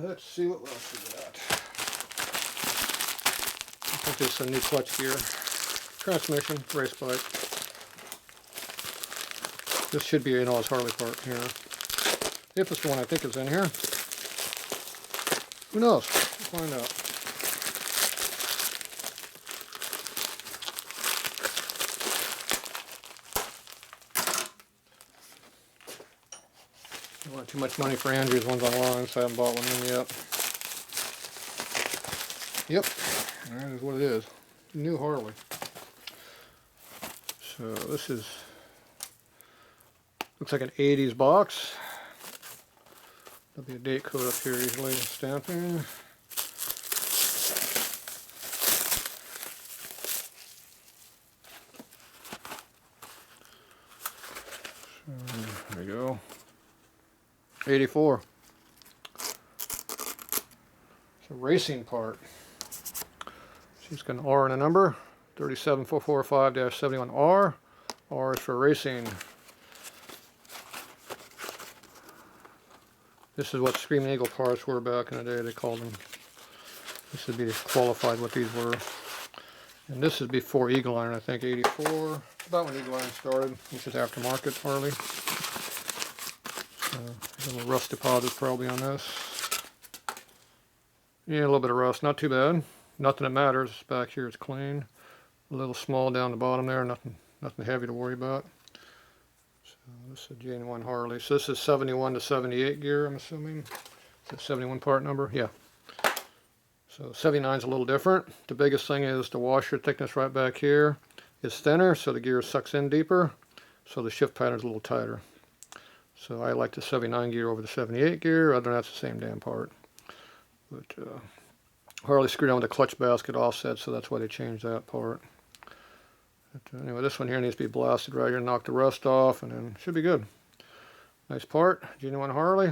let's see what else we got. I think this is a new clutch gear. Transmission, race bike. This should be an Oz Harley part here. If it's the one I think is in here. Who knows? We'll find out. I don't want too much money for Andrew's ones online, so I haven't bought one in yet. Yep, that is what it is. New Harley. So this is, looks like an 80s box. There'll be a date code up here usually, stamping. So, there we go. 84. It's a racing part. She's got an R and a number. 37445-71R. R is for racing. This is what Screaming Eagle parts were back in the day, they called them. This would be qualified what these were. And this is before Eagle Iron, I think, 84. About when Eagle Iron started, which is aftermarket Harley. So, a little rust deposit probably on this. Yeah, a little bit of rust, not too bad. Nothing that matters. Back here it's clean. A little small down the bottom there, nothing heavy to worry about. So this is a genuine Harley. So this is 71 to 78 gear, I'm assuming. Is that 71 part number? Yeah. So 79 is a little different. The biggest thing is the washer thickness right back here is thinner, so the gear sucks in deeper. So the shift pattern is a little tighter. So I like the 79 gear over the 78 gear. Other than that, it's the same damn part. But Harley screwed on with the clutch basket offset, so that's why they changed that part. But anyway, this one here needs to be blasted right here, knock the rust off, and then should be good. Nice part, genuine Harley.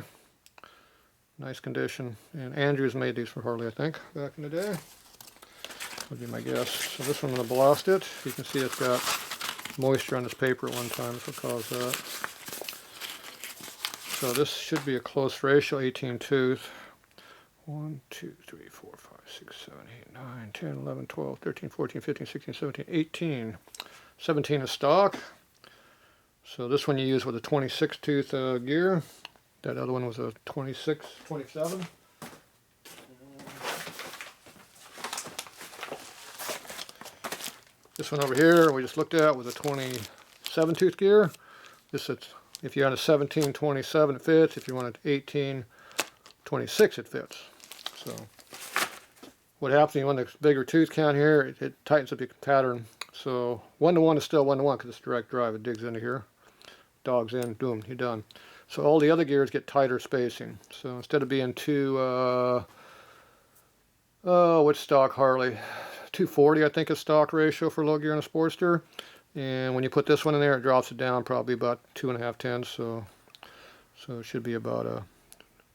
Nice condition. And Andrews made these for Harley, I think, back in the day. Would be my guess. So this one, I'm going to blast it. You can see it's got moisture on this paper at one time, so it caused that. So this should be a close ratio, 18 tooth. 1, 2, 3, 4, 5, 6, 7, 8, 9, 10, 11, 12, 13, 14, 15, 16, 17, 18. 17 is stock. So this one you use with a 26 tooth gear. That other one was a 26, 27. This one over here we just looked at was a 27 tooth gear. This is, if you're on a 17, 27 it fits. If you want an 18, 26 it fits. So what happens when you want a bigger tooth count here, it tightens up your pattern. So 1 to 1 is still 1 to 1 because it's direct drive. It digs into here, dogs in, boom, you're done. So all the other gears get tighter spacing. So instead of being what's stock Harley? 240 I think is stock ratio for low gear in a Sportster. And when you put this one in there, it drops it down probably about 2.5 tenths. So it should be about a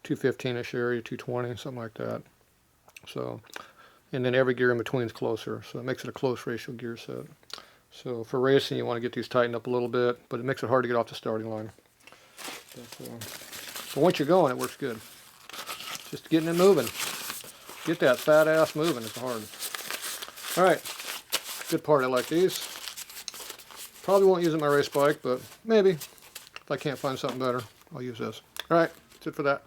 215-ish area, 220, something like that. So, and then every gear in between is closer, so it makes it a close ratio gear set. So for racing, you want to get these tightened up a little bit, but it makes it hard to get off the starting line. So once you're going, it works good. Just getting it moving. Get that fat ass moving is hard. All right, good part. I like these. Probably won't use it on my race bike, but maybe if I can't find something better, I'll use this. All right, that's it for that.